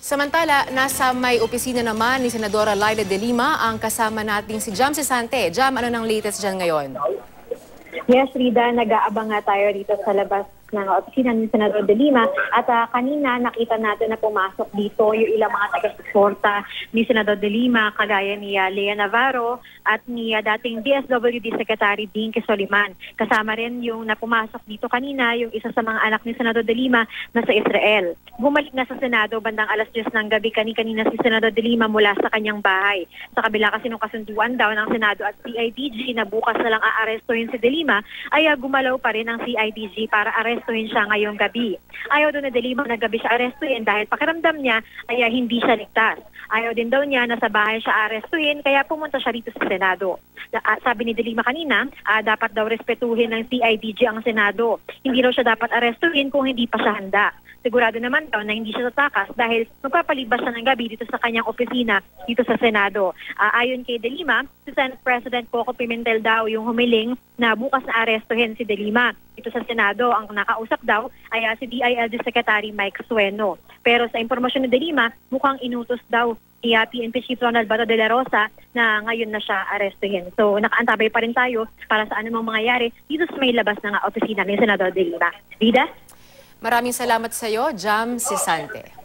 Samantala, nasa may opisina naman ni Senadora Leila de Lima ang kasama nating si Jam Sisante. Jam, ano nang latest dyan ngayon? Yes, Rida, nag-aabang nga tayo dito sa labas ng opisina ni Senador de Lima at kanina nakita natin na pumasok dito yung ilang mga taga-suporta ni Senador de Lima kagaya ni Lea Navarro at ni dating DSWD Secretary Dinky Soliman. Kasama rin yung napumasok dito kanina yung isa sa mga anak ni Senador de Lima na sa Israel. Bumalik na sa Senado bandang alas 10 ng gabi kanina si Senador de Lima mula sa kanyang bahay. Sa kabila kasi nung kasunduan daw ng Senado at CIDG na bukas na lang aarestuhin si de Lima ay gumalaw pa rin ang CIDG para arestuhin siya ngayong gabi. Ayaw doon na de Lima na gabi siya arestuhin dahil pakiramdam niya ay hindi siya ligtas. Ayaw din daw niya na sa bahay siya arestuhin kaya pumunta siya rito sa Senado. Sabi ni de Lima kanina, dapat daw respetuhin ng CIDG ang Senado. Hindi daw siya dapat arestuhin kung hindi pa siya handa. Sigurado naman daw na hindi siya tatakas dahil magpapalibas siya ng gabi dito sa kanyang opisina dito sa Senado. Ayon kay de Lima, si Senate President Coco Pimentel daw yung humiling na bukas na arestuhin si de Lima. Dito sa Senado, ang nakausap daw ay si DILG Secretary Mike Sueno. Pero sa impormasyon ni de Lima, mukhang inutos daw ni PNP Chief Ronald Bato de la Rosa na ngayon na siya arestuhin. So nakaantabay pa rin tayo para sa anumang mangyayari dito sa may labas ng opisina ni Senador de Lima. Rida? Maraming salamat sa iyo, Jam Sisante.